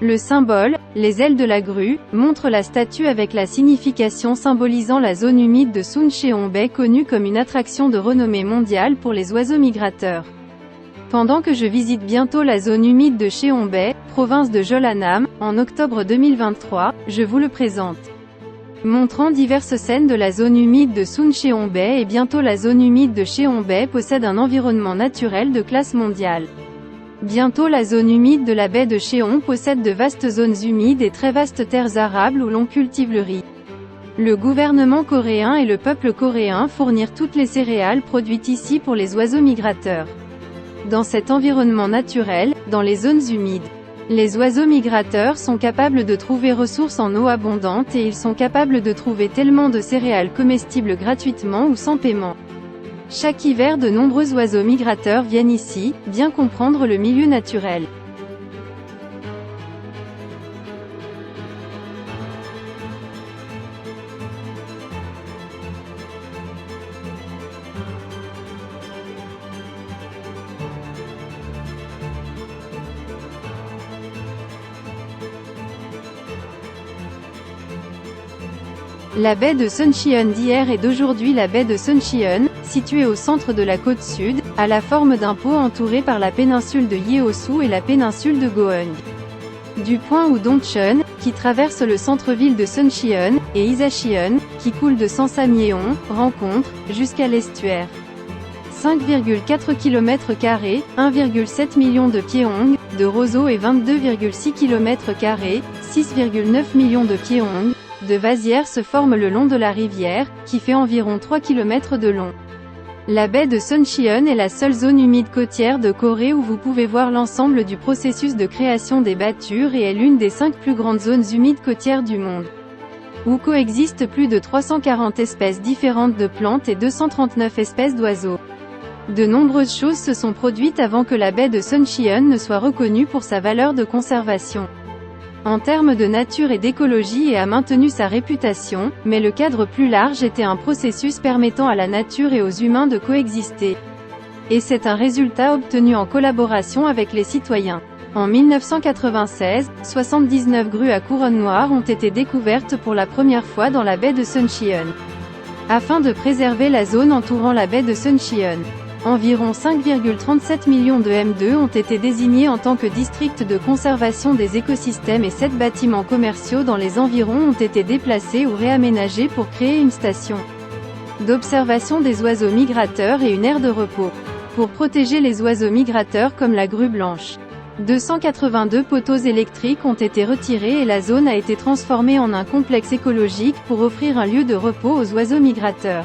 Le symbole, les ailes de la grue, montre la statue avec la signification symbolisant la zone humide de Suncheon Bay connue comme une attraction de renommée mondiale pour les oiseaux migrateurs. Pendant que je visite bientôt la zone humide de Cheon Bay, province de Jeollanam, en octobre 2023, je vous le présente. Montrant diverses scènes de la zone humide de Suncheon Bay et bientôt la zone humide de Cheon Bay possède un environnement naturel de classe mondiale. Bientôt la zone humide de la baie de Cheon possède de vastes zones humides et très vastes terres arables où l'on cultive le riz. Le gouvernement coréen et le peuple coréen fournirent toutes les céréales produites ici pour les oiseaux migrateurs. Dans cet environnement naturel, dans les zones humides, les oiseaux migrateurs sont capables de trouver ressources en eau abondante et ils sont capables de trouver tellement de céréales comestibles gratuitement ou sans paiement. Chaque hiver de nombreux oiseaux migrateurs viennent ici, bien comprendre le milieu naturel. La baie de Suncheon d'hier et d'aujourd'hui. La baie de Suncheon, située au centre de la côte sud, a la forme d'un pot entouré par la péninsule de Yeosu et la péninsule de Goheung. Du point où Dongcheon, qui traverse le centre-ville de Suncheon, et Isacheon, qui coule de Sansamyeon, rencontrent, jusqu'à l'estuaire. 5,4 km², 1,7 million de pieds-ongs, de roseaux et 22,6 km², 6,9 millions de pieds-ongs, de vasières se forment le long de la rivière, qui fait environ 3 km de long. La baie de Suncheon est la seule zone humide côtière de Corée où vous pouvez voir l'ensemble du processus de création des battures et est l'une des 5 plus grandes zones humides côtières du monde. Où coexistent plus de 340 espèces différentes de plantes et 239 espèces d'oiseaux. De nombreuses choses se sont produites avant que la baie de Suncheon ne soit reconnue pour sa valeur de conservation. En termes de nature et d'écologie, et a maintenu sa réputation, mais le cadre plus large était un processus permettant à la nature et aux humains de coexister. Et c'est un résultat obtenu en collaboration avec les citoyens. En 1996, 79 grues à couronne noire ont été découvertes pour la première fois dans la baie de Suncheon. Afin de préserver la zone entourant la baie de Suncheon. Environ 5,37 millions de M2 ont été désignés en tant que district de conservation des écosystèmes et 7 bâtiments commerciaux dans les environs ont été déplacés ou réaménagés pour créer une station d'observation des oiseaux migrateurs et une aire de repos. Pour protéger les oiseaux migrateurs comme la grue blanche. 282 poteaux électriques ont été retirés et la zone a été transformée en un complexe écologique pour offrir un lieu de repos aux oiseaux migrateurs.